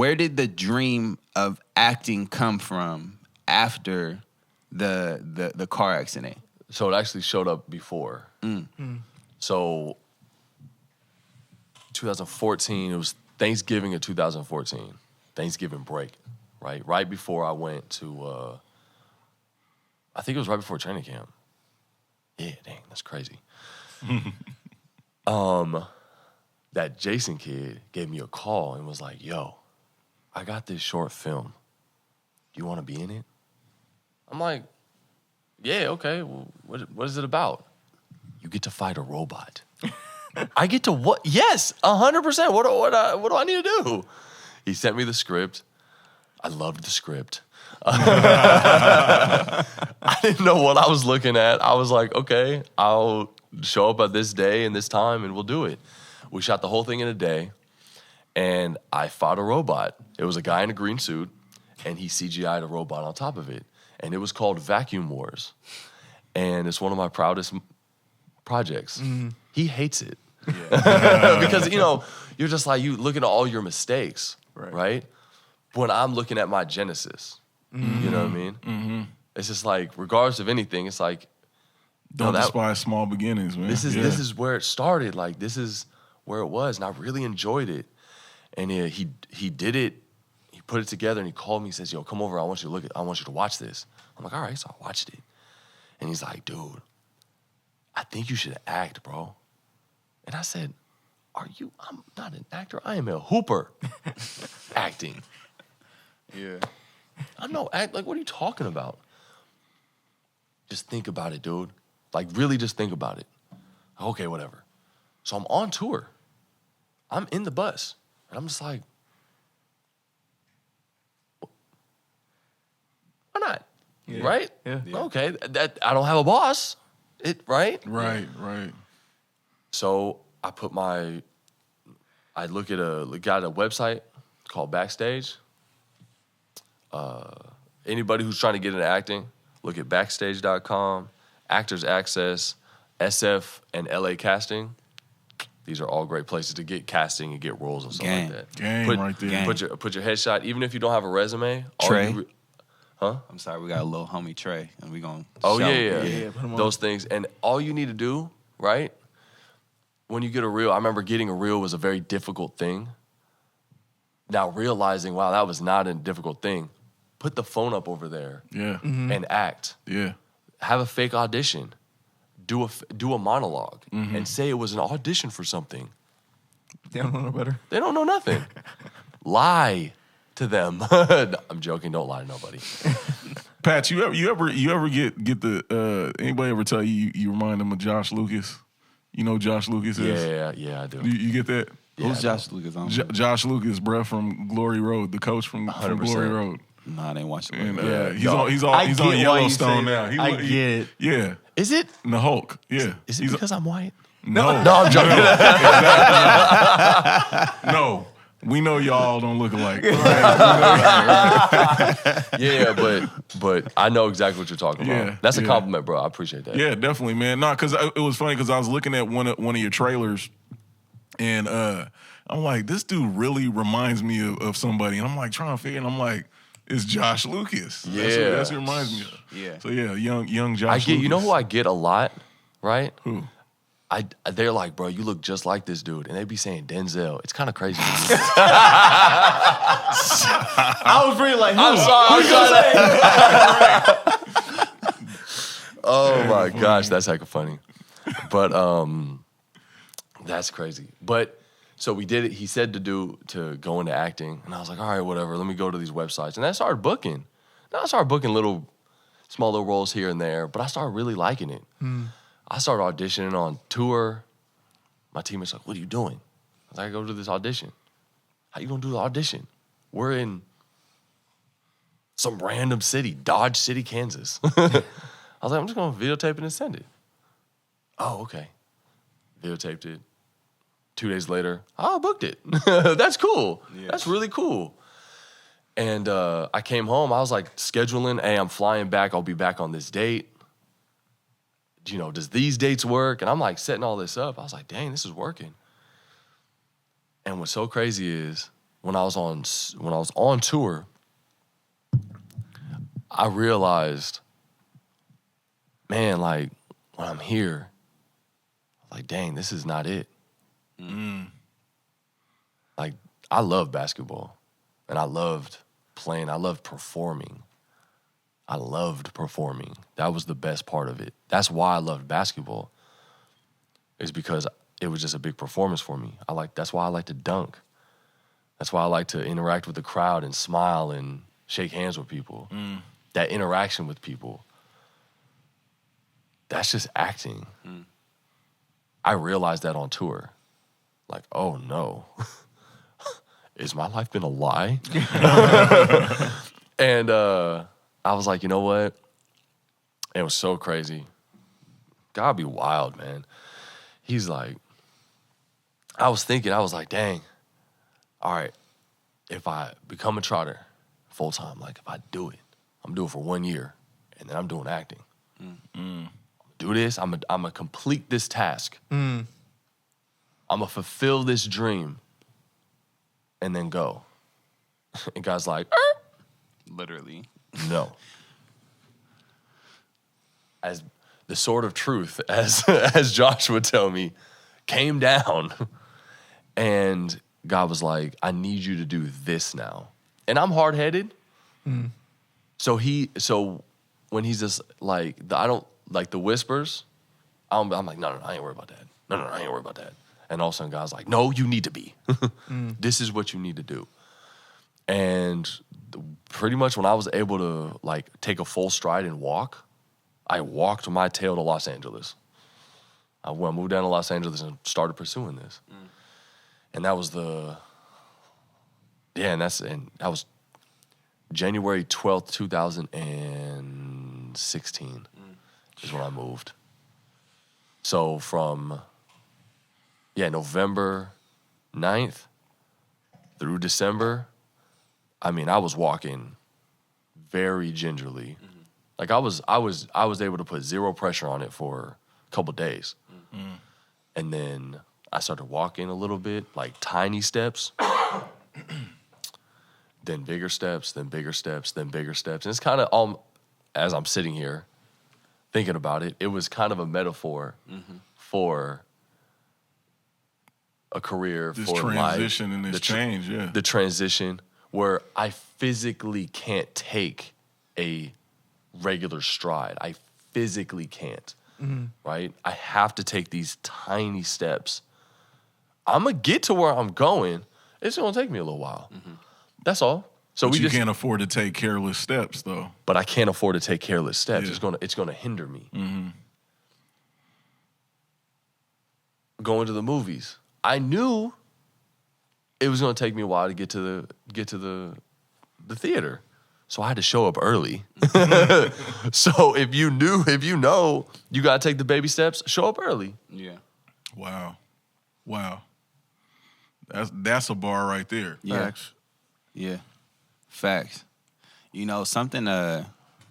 Where did the dream of acting come from after the car accident? So it actually showed up before. So 2014, it was Thanksgiving of 2014, Thanksgiving break, right? Right before I went to, I think it was right before training camp. Yeah, dang, that's crazy. That Jason kid gave me a call and was like, yo, I got this short film. You want to be in it? I'm like, yeah, okay. Well, what is it about? You get to fight a robot. I get to what? Yes, 100%. What do I need to do? He sent me the script. I loved the script. I didn't know what I was looking at. I was like, okay, I'll show up at this day and this time and we'll do it. We shot the whole thing in a day and I fought a robot. It was a guy in a green suit and he CGI'd a robot on top of it. And it was called Vacuum Wars. And it's one of my proudest projects. He hates it. Yeah. Because, you're just like, you looking at all your mistakes, right? When I'm looking at my genesis, you know what I mean? Mm-hmm. It's just like, regardless of anything, it's like, don't despise small beginnings, man. This is where it started. Like, this is where it was. And I really enjoyed it. And he did it. He put it together and he called me and says, yo, come over. I want you to watch this. I'm like, all right. So I watched it. And he's like, dude, I think you should act, bro. And I said, I'm not an actor. I am a hooper. Acting. Yeah. I'm no act. Like, what are you talking about? Just think about it, dude. Like, really just think about it. Okay, whatever. So I'm on tour. I'm in the bus. And I'm just like, why not? Yeah. Right? Yeah. Okay, that I don't have a boss. Right? Right. So I look at a website called Backstage. Anybody who's trying to get into acting, look at Backstage.com, Actors Access, SF, and LA Casting. These are all great places to get casting and get roles and stuff like that. Right there. Put your headshot, even if you don't have a resume. Trey. Huh? I'm sorry, we got a little homie Trey, and we gonna. Oh show yeah. Those things, and all you need to do, right? When you get a reel, I remember getting a reel was a very difficult thing. Now realizing, wow, that was not a difficult thing. Put the phone up over there, and act. Yeah. Have a fake audition. Do a monologue and say it was an audition for something. They don't know no better. They don't know nothing. Lie to them. No, I'm joking. Don't lie to nobody. Pat, you ever get the anybody ever tell you remind them of Josh Lucas? You know who Josh Lucas is? Yeah, I do. You get that? Yeah, Who's Josh Lucas on? Josh Lucas, bruh, from Glory Road, the coach from Glory Road. Nah, I didn't watch the And, movie. he's on Yellowstone now. I get it. Yeah. Is it? And the Hulk. Yeah. Is it because I'm white? No, I'm joking. No. We know y'all don't look alike. Yeah, but I know exactly what you're talking about. Yeah, That's a yeah. compliment, bro. I appreciate that. Yeah, definitely, man. No, because it was funny because I was looking at one of your trailers, and I'm like, this dude really reminds me of somebody, and I'm like trying to figure, and I'm like, it's Josh Lucas. Yeah. That's who it reminds me of. Yeah. So yeah, young Josh. You know who I get a lot, right? Who? They're like, bro, you look just like this dude, and they be saying Denzel. It's kind of crazy. To me. I was really like, I'm sorry. Oh my gosh, that's hecka funny. But that's crazy. But so we did it. He said to go into acting, and I was like, all right, whatever. Let me go to these websites, and I started booking. Now I started booking small little roles here and there, but I started really liking it. I started auditioning on tour. My teammate's like, what are you doing? I was like, I go to this audition. How you gonna do the audition? We're in some random city, Dodge City, Kansas. I was like, I'm just gonna videotape it and send it. Oh, okay. Videotaped it. 2 days later, I booked it. That's cool. Yeah. That's really cool. And I came home. I was like scheduling, hey, I'm flying back. I'll be back on this date. You know, does these dates work? And I'm like setting all this up. I was like, dang, this is working. And what's so crazy is when I was on tour, I realized, man, like when I'm here, I was like, dang, this is not it. Like, I love basketball, and I loved playing. I loved performing. I loved performing. That was the best part of it. That's why I loved basketball, is because it was just a big performance for me. That's why I like to dunk. That's why I like to interact with the crowd and smile and shake hands with people. That interaction with people, that's just acting. I realized that on tour. Like, oh no, is my life been a lie? And I was like, you know what? It was so crazy. God be wild, man. He's like, I was like, dang, all right, if I become a trotter full time, like if I do it, I'm doing it for 1 year, and then I'm doing acting. Do this, I'm gonna complete this task. I'm gonna fulfill this dream and then go. And God's like, Literally. no. As the sword of truth, as Josh would tell me, came down. And God was like, I need you to do this now. And I'm hard-headed. So when he's just like, I don't like the whispers, I'm like, no, I ain't worried about that. No, I ain't worried about that. And all of a sudden, God's like, no, you need to be. This is what you need to do. And pretty much when I was able to like take a full stride and walk, I walked my tail to Los Angeles. I moved down to Los Angeles and started pursuing this. And that was that was January 12th, 2016 is when I moved. So from November 9th through December, I mean, I was walking very gingerly. Like I was able to put zero pressure on it for a couple days. And then I started walking a little bit, like tiny steps, then bigger steps, then bigger steps, then bigger steps. And it's kind of all, as I'm sitting here thinking about it, it was kind of a metaphor for a career, This for transition life. and this change, yeah. The transition where I physically can't take a regular stride. I physically can't, right? I have to take these tiny steps. I'm going to get to where I'm going. It's going to take me a little while. That's all. So But you can't afford to take careless steps, though. But I can't afford to take careless steps. Yeah. It's gonna hinder me. Going to the movies, I knew it was gonna take me a while to get to the theater, so I had to show up early. So if you know you gotta take the baby steps, show up early. Yeah. Wow. That's a bar right there. Yeah. Yeah. Facts. You know, something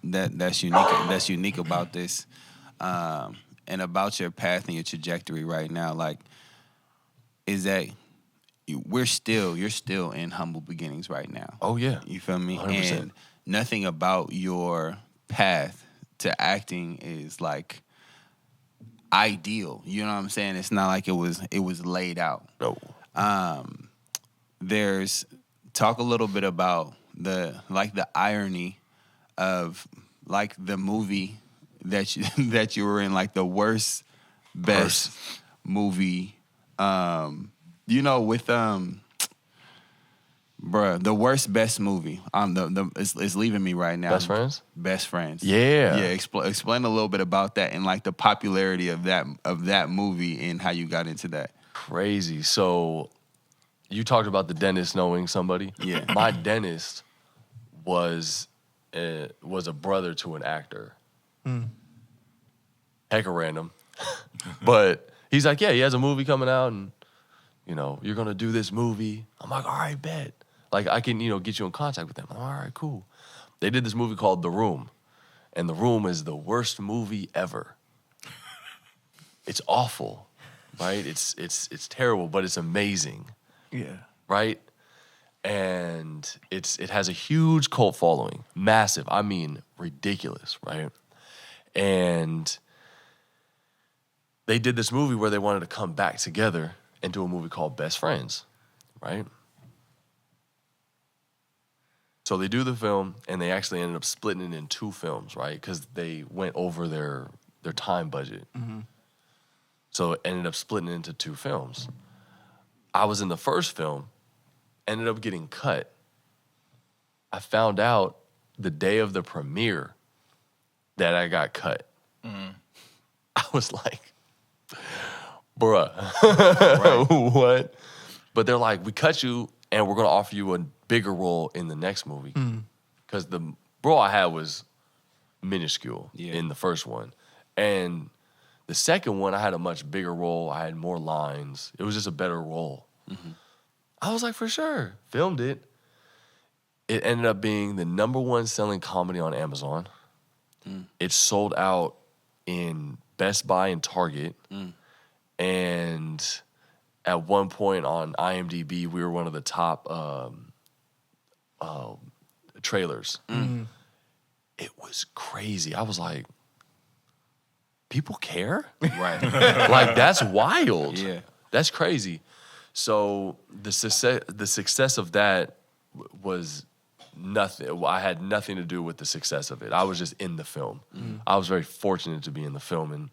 that's unique about this, and about your path and your trajectory right now, like, is that you're still in humble beginnings right now. Oh yeah. You feel me? 100%. And nothing about your path to acting is like ideal. You know what I'm saying? It's not like it was laid out. No. There's talk a little bit about the irony of like the movie that you were in, like the best movie, with Bruh, the worst best movie. It's leaving me right now. Best Friends? Best Friends. Yeah. Yeah. Explain a little bit about that and like the popularity of that movie and how you got into that. Crazy. So you talked about the dentist knowing somebody. Yeah. My dentist was a brother to an actor. Heck of random. But he's like, yeah, he has a movie coming out and, you know, you're going to do this movie. I'm like, all right, bet. Like, I can, get you in contact with them. I'm like, all right, cool. They did this movie called The Room. And The Room is the worst movie ever. It's awful, right? It's terrible, but it's amazing, Yeah. right? And it has a huge cult following. Massive. I mean, ridiculous, right? And they did this movie where they wanted to come back together and do a movie called Best Friends, right? So they do the film, and they actually ended up splitting it in 2 films, right? Because they went over their time budget. So it ended up splitting it into 2 films. I was in the first film, ended up getting cut. I found out the day of the premiere that I got cut. I was like, bruh, what? But they're like, we cut you, and we're going to offer you a bigger role in the next movie. Because the role I had was minuscule in the first one. And the second one, I had a much bigger role. I had more lines. It was just a better role. I was like, for sure. Filmed it. It ended up being the #1 selling comedy on Amazon. It sold out in Best Buy and Target. And at one point on IMDb, we were one of the top trailers. It was crazy. I was like, people care? Right. Like, that's wild. Yeah. That's crazy. So the success of that was nothing. I had nothing to do with the success of it. I was just in the film. I was very fortunate to be in the film, and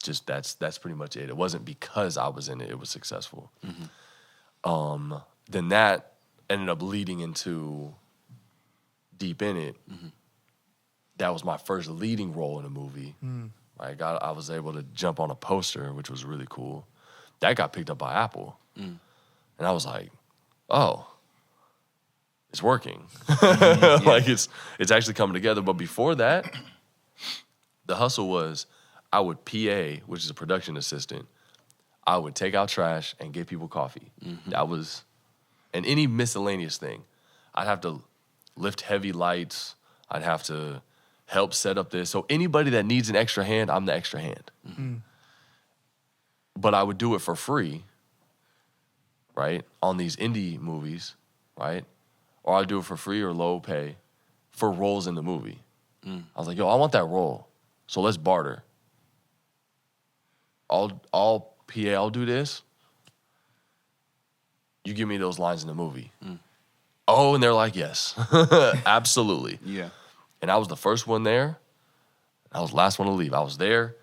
just that's pretty much it. It wasn't because I was in it. It was successful. Then that ended up leading into Deep in It. That was my first leading role in a movie. I was able to jump on a poster, which was really cool. That got picked up by Apple. And I was like, oh, it's working. Like it's actually coming together. But before that, the hustle was I would PA, which is a production assistant. I would take out trash and get people coffee. That was, and any miscellaneous thing. I'd have to lift heavy lights. I'd have to help set up this. So anybody that needs an extra hand, I'm the extra hand. But I would do it for free, right? On these indie movies, right? Or I'd do it for free or low pay for roles in the movie. I was like, yo, I want that role. So let's barter. I'll PA, I'll do this. You give me those lines in the movie. Oh, and they're like, yes, absolutely. Yeah. And I was the first one there. I was the last one to leave. I was there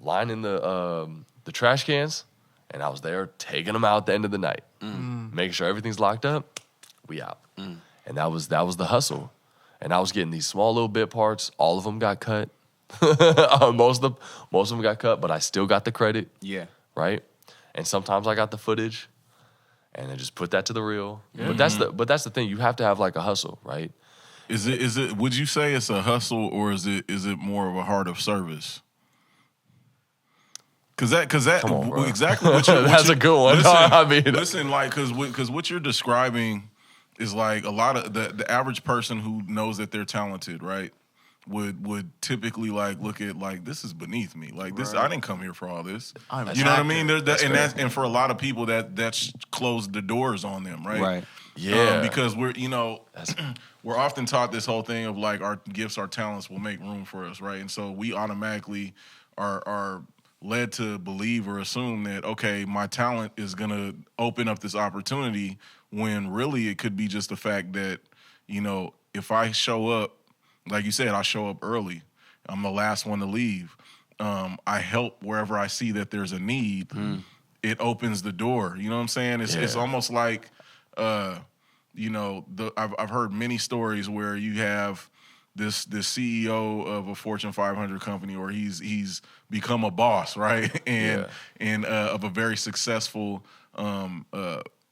lining the trash cans, and I was there taking them out at the end of the night, making sure everything's locked up. We out. And that was the hustle. And I was getting these small little bit parts. All of them got cut. Most of them got cut, but I still got the credit. Yeah. Right? And sometimes I got the footage, and I just put that to the reel. But that's the thing. You have to have like a hustle, right? Is it? Would you say it's a hustle, or is it more of a heart of service? Because that Come on, bro. exactly what you. That's a good one. Listen, I mean, listen, like because what you're describing is like a lot of the average person who knows that they're talented, right? Would typically like look at like this is beneath me. Like this, I didn't come here for all this. You know what I mean? And for a lot of people that's closed the doors on them, right? Right. yeah. Because we're we're often taught this whole thing of like our gifts, our talents will make room for us, right? And so we automatically are led to believe or assume that, okay, my talent is gonna open up this opportunity, when really it could be just the fact that, if I show up, like you said, I show up early, I'm the last one to leave. I help wherever I see that there's a need. It opens the door. You know what I'm saying? It's almost like you know, I've heard many stories where you have this CEO of a Fortune 500 company, or he's become a boss, right? And of a very successful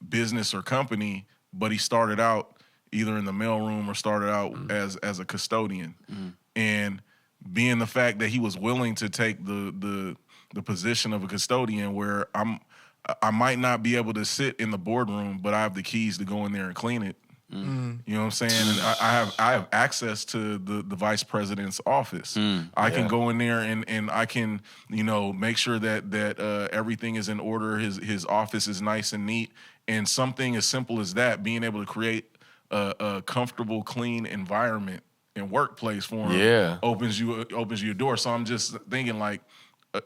business or company, but he started out either in the mailroom or started out as a custodian, and being the fact that he was willing to take the position of a custodian, where I might not be able to sit in the boardroom, but I have the keys to go in there and clean it. You know what I'm saying? And I have access to the vice president's office. I can go in there and I can, you know, make sure that everything is in order. His office is nice and neat. And something as simple as that, being able to create a comfortable, clean environment and workplace for him opens you a door. So I'm just thinking, like,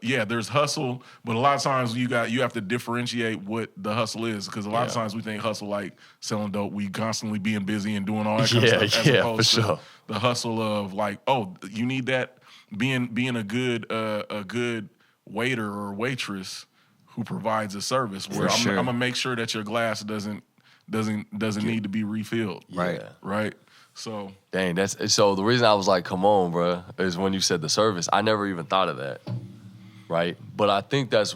there's hustle, but a lot of times you have to differentiate what the hustle is, because a lot of times we think hustle like selling dope. We constantly being busy and doing all that kind of stuff, as opposed to the hustle of, like, oh, you need that, being a good waiter or waitress who provides a service, where I'm gonna make sure that your glass doesn't need to be refilled. Right. So dang, so the reason I was like, come on, bro, is when you said the service. I never even thought of that. Right? But I think that's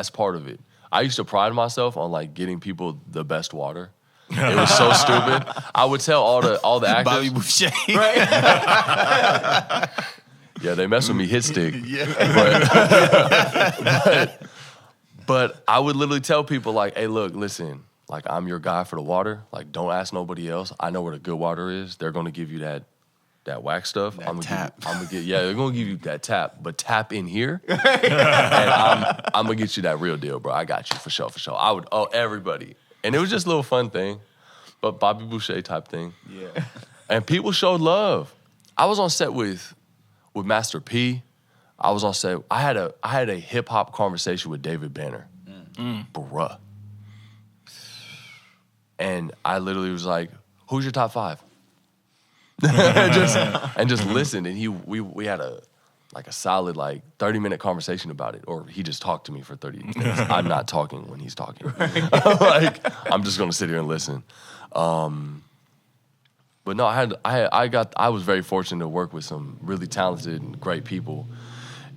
part of it. I used to pride myself on, like, getting people the best water. It was so stupid. I would tell all the actors. Bobby Boucher. Right? Yeah, they mess with me, hit stick. But I would literally tell people, like, hey, look, listen, like, I'm your guy for the water. Like, don't ask nobody else. I know where the good water is. They're going to give you that wax stuff. I'm gonna they're gonna give you that tap, but tap in here, and I'm gonna get you that real deal, bro. I got you for sure. I would everybody, and it was just a little fun thing, but Bobby Boucher type thing. Yeah, and people showed love. I was on set with Master P. I was on set. I had a hip hop conversation with David Banner, bruh, and I literally was like, "Who's your top 5?" just listened, and we had a solid 30-minute conversation about it, or he just talked to me for 30 minutes. I'm not talking when he's talking. I'm just gonna sit here and listen. But no, I was very fortunate to work with some really talented and great people,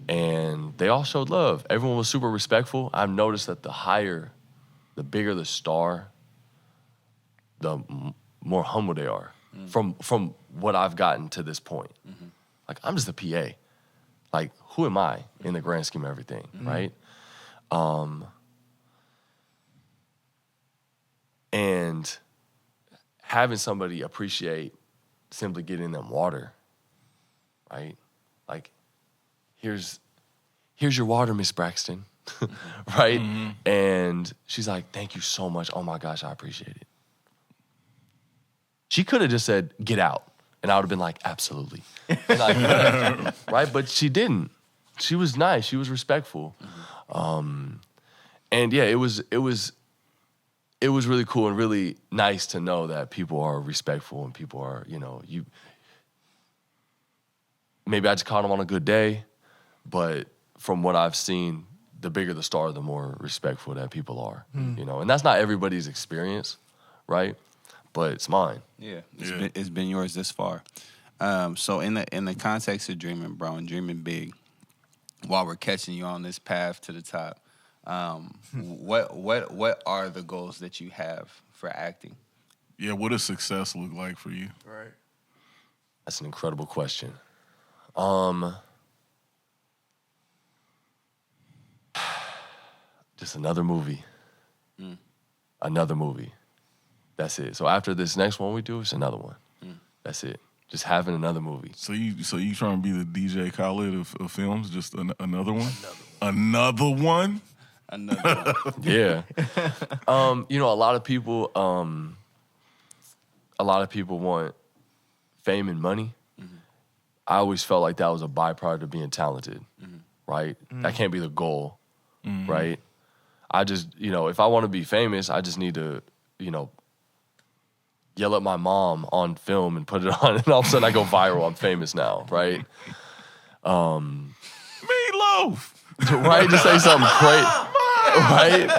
and they all showed love. Everyone was super respectful. I've noticed that the bigger the star, the more humble they are. From what I've gotten to this point. Like, I'm just a PA. Like, who am I in the grand scheme of everything, right? And having somebody appreciate simply getting them water, right? Like, here's your water, Miss Braxton, right? And she's like, thank you so much. Oh my gosh, I appreciate it. She could have just said, get out. And I would have been like, absolutely. Right? But she didn't. She was nice. She was respectful. And yeah, it was really cool and really nice to know that people are respectful and people are, maybe I just caught them on a good day, but from what I've seen, the bigger the star, the more respectful that people are, and that's not everybody's experience, right? But it's mine. Yeah, it's been yours this far. So in the context of dreaming, bro, and dreaming big, while we're catching you on this path to the top, what are the goals that you have for acting? Yeah, what does success look like for you? right. That's an incredible question. Just another movie. Another movie. That's it. So after this next one we do, it's another one. That's it. Just having another movie. So you trying to be the DJ Khaled of films? Just another one? Another one? Another one. Yeah. A lot of people want fame and money. I always felt like that was a byproduct of being talented, right? That can't be the goal, right? I just, if I want to be famous, I just need to, yell at my mom on film and put it on, and all of a sudden I go viral. I'm famous now, right? Meatloaf! Right? Just say something crazy, right?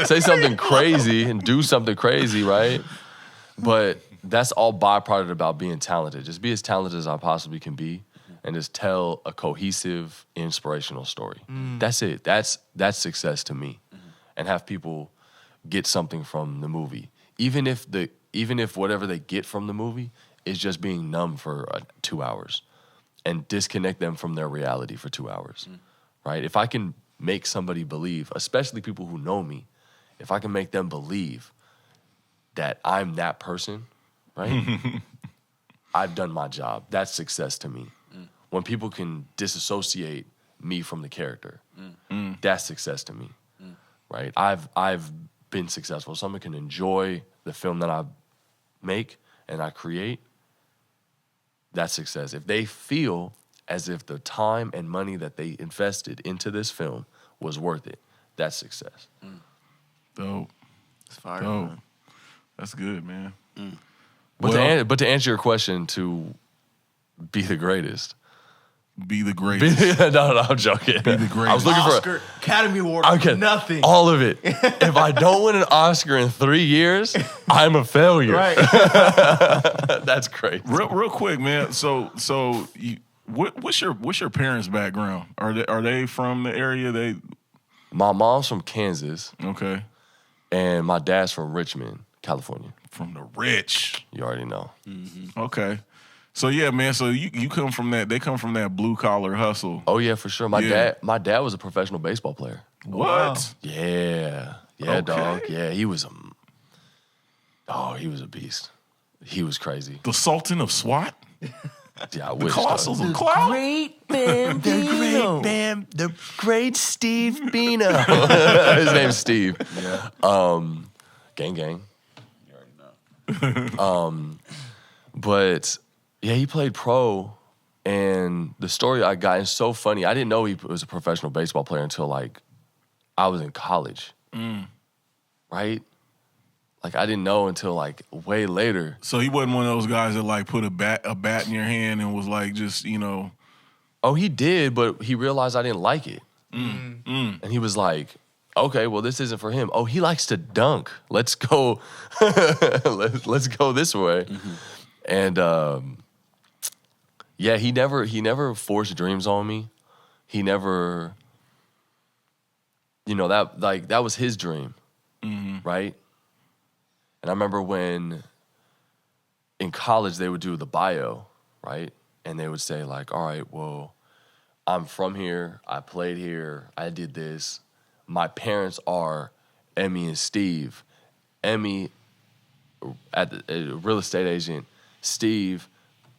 Say something crazy and do something crazy, right? But that's all byproduct about being talented. Just be as talented as I possibly can be and just tell a cohesive, inspirational story. That's it. That's success to me. And have people get something from the movie. Even if whatever they get from the movie is just being numb for 2 hours and disconnect them from their reality for 2 hours. Right? If I can make somebody believe, especially people who know me, if I can make them believe that I'm that person, right? I've done my job. That's success to me. When people can disassociate me from the character, that's success to me, right? I've been successful. Someone can enjoy the film that I make and I create, that's success. If they feel as if the time and money that they invested into this film was worth it, that's success. Dope. It's fire. Dope. Man. That's good, man. But to answer your question, to be the greatest. Be the greatest. No, I'm joking. Be the greatest. I was looking Oscar, Academy Award, nothing. All of it. If I don't win an Oscar in 3 years, I'm a failure. Right. That's crazy. Real quick, man. So what's your parents' background? Are they from the area? My mom's from Kansas, Okay. and my dad's from Richmond, California. From the rich. You already know. Okay. So yeah, man. So you come from that. They come from that blue collar hustle. Oh yeah, for sure. My dad was a professional baseball player. What? Wow. Yeah, Okay. dog. Yeah, he was a beast. He was crazy. The Sultan of SWAT. Yeah, I The wish. Colossals of Cloud. The great Steve Bino. His name's Steve. Yeah. Gang. You already know. But yeah, he played pro, and the story I got is so funny. I didn't know he was a professional baseball player until like I was in college, right? Like I didn't know until like way later. So he wasn't one of those guys that like put a bat in your hand and was like just Oh, he did, but he realized I didn't like it, and he was like, "Okay, well, this isn't for him." Oh, he likes to dunk. Let's go. Let's go this way. And yeah, he never forced dreams on me. He never, that was his dream, right? And I remember when in college they would do the bio, right? And they would say like, all right, well, I'm from here. I played here. I did this. My parents are Emmy and Steve. Emmy, a real estate agent. Steve,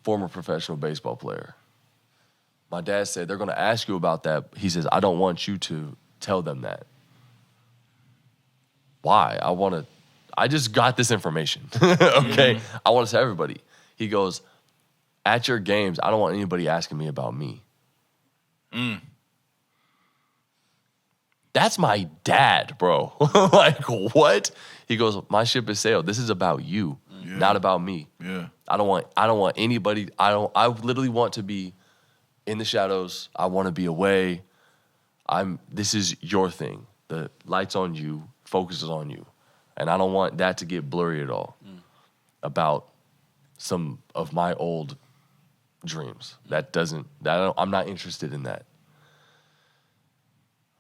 former professional baseball player. My dad said, they're going to ask you about that. He says, I don't want you to tell them that. Why? I just got this information, okay? I want to tell everybody. He goes, at your games, I don't want anybody asking me about me. That's my dad, bro. Like, what? He goes, my ship has sailed. This is about you, not about me. Yeah. I don't want anybody. I literally want to be in the shadows. I want to be away. This is your thing. The light's on you, focus is on you. And I don't want that to get blurry at all about some of my old dreams. I'm not interested in that.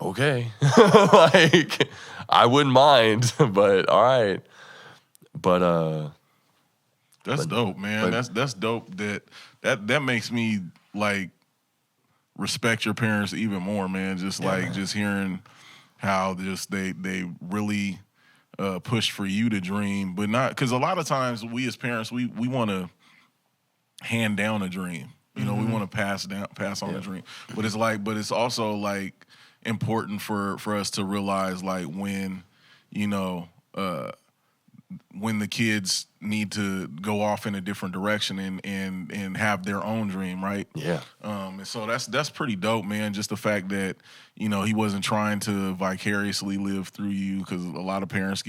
Okay. Like, I wouldn't mind, but all right. But That's dope, man. That's dope. That makes me like respect your parents even more, man. Just just hearing how just they really pushed for you to dream, but not because a lot of times we as parents we want to hand down a dream. We want to pass on a dream. But it's also like important for us to realize like when when the kids need to go off in a different direction and have their own dream, right? yeah. And so that's pretty dope, man. Just the fact that he wasn't trying to vicariously live through you, because a lot of parents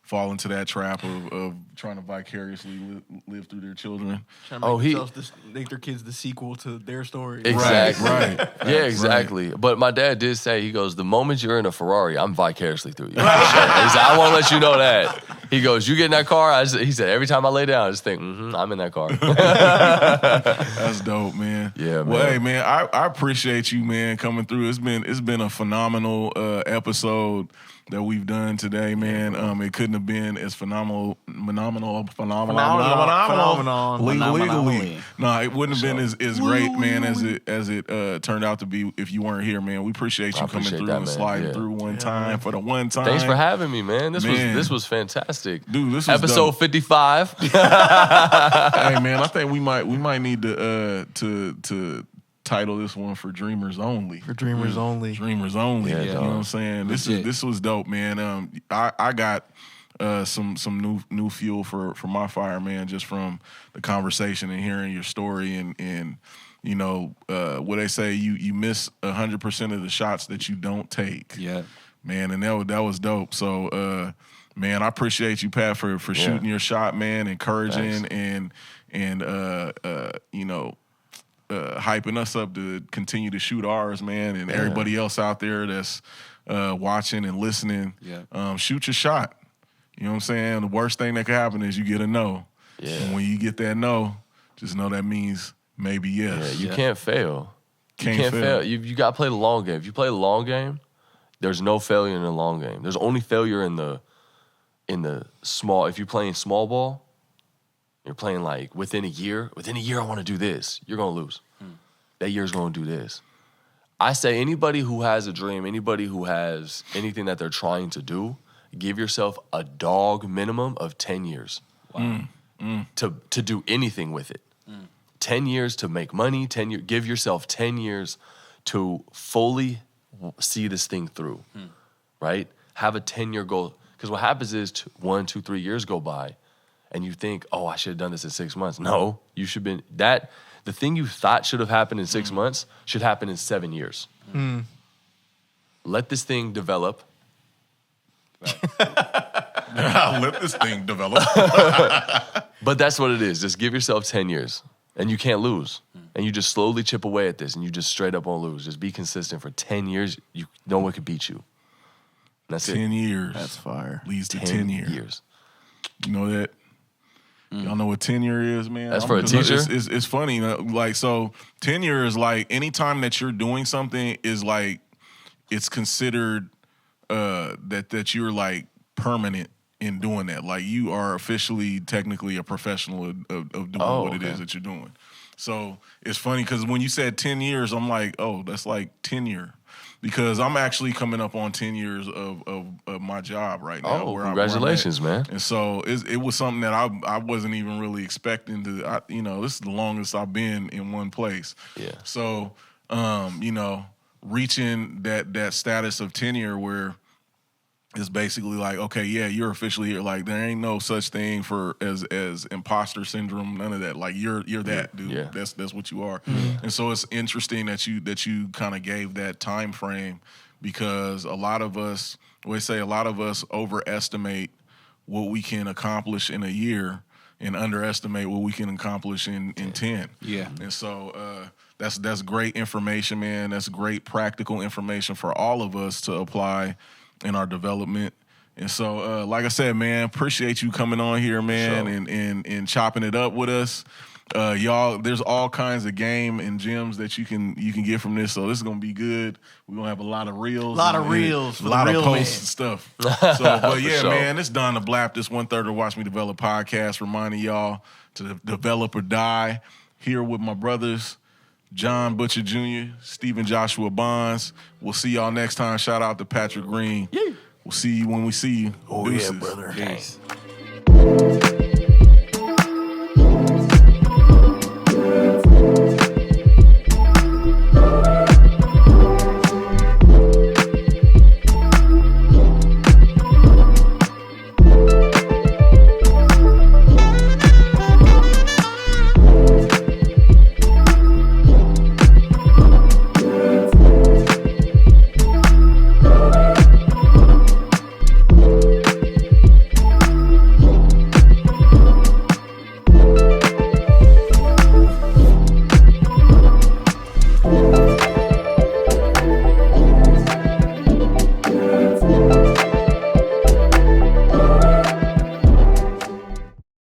fall into that trap of trying to vicariously live through their children. Trying to make their kids the sequel to their story. Exactly. Right. Yeah, exactly. Right. But my dad did say, he goes, the moment you're in a Ferrari, I'm vicariously through you. He said, I want to let you know that. He goes, you get in that car? He said, every time I lay down, I just think, I'm in that car. That's dope, man. Yeah, Well, man. hey, man, I appreciate you, man, coming through. It's been a phenomenal episode that we've done today, man. It couldn't have been as phenomenal. Legally. No, it wouldn't have been as great, man, as it turned out to be if you weren't here, man. We appreciate you coming through and sliding through one time for the one time. Thanks for having me, man. This was fantastic. Dude, this was episode dope. 55. Hey, man, I think we might need to title this one for Dreamers Only. For Dreamers Only. Dreamers Only. Yeah, you know what I'm saying? This was dope, man. I got some new fuel for my fire, man, just from the conversation and hearing your story and you know what they say, you miss 100% of the shots that you don't take. Yeah. Man, and that was dope. So man, I appreciate you, Pat, for shooting your shot, man, encouraging and you know, hyping us up to continue to shoot ours, man, and everybody else out there that's watching and listening. Yeah. Shoot your shot. You know what I'm saying? The worst thing that could happen is you get a no. Yeah. And when you get that no, just know that means maybe yes. Yeah, you can't fail. You Can't can't fail. fail. You got to play the long game. If you play the long game, there's no failure in the long game. There's only failure in the small. If you're playing small ball, you're playing like within a year. Within a year, I want to do this. You're gonna lose. That year's gonna do this. I say anybody who has a dream, anybody who has anything that they're trying to do, give yourself a dog minimum of 10 years to do anything with it. 10 years to make money. 10 years. Give yourself 10 years to fully see this thing through. Right? Have a 10-year goal. Because what happens is 1, 2, 3 years go by, and you think, oh, I should have done this in 6 months. No, you should have been that. The thing you thought should have happened in 6 months should happen in 7 years. Let this thing develop. Let this thing develop. But that's what it is. Just give yourself 10 years, and you can't lose. And you just slowly chip away at this, and you just straight up won't lose. Just be consistent for 10 years. No one can beat you. And that's 10 years. That's fire. Leads to 10 years. You know that? Y'all know what tenure is, man? That's for a teacher? It's funny. You know, like, so tenure is like anytime that you're doing something is like it's considered that you're like permanent in doing that. Like you are officially, technically a professional of doing what it is that you're doing. So it's funny because when you said 10 years, I'm like, oh, that's like tenure. Because I'm actually coming up on 10 years of my job right now. Oh, congratulations, man. And so it was something that I wasn't even really expecting to, this is the longest I've been in one place. Yeah. So, reaching that status of tenure where it's basically like, okay, yeah, you're officially here. Like there ain't no such thing for as imposter syndrome, none of that. Like you're that dude. Yeah. That's what you are. And so it's interesting that you kind of gave that time frame because a lot of us overestimate what we can accomplish in a year and underestimate what we can accomplish in 10. Yeah. And so that's great information, man. That's great practical information for all of us to apply in our development. And so, like I said, man, appreciate you coming on here, man, Sure. and chopping it up with us. Y'all, there's all kinds of game and gems that you can get from this. So this is gonna be good. We're gonna have a lot of reels. A lot of reels. A lot of real posts man. and stuff. So, but yeah, sure. man, it's Don the Blap, this 1/3 of Watch Me Develop podcast, reminding y'all to develop or die. Here with my brothers, John Butcher Jr., Stephen Joshua Bonds. We'll see y'all next time. Shout out to Patrick Greene. We'll see you when we see you. Oh, Deuces. yeah, brother. Peace.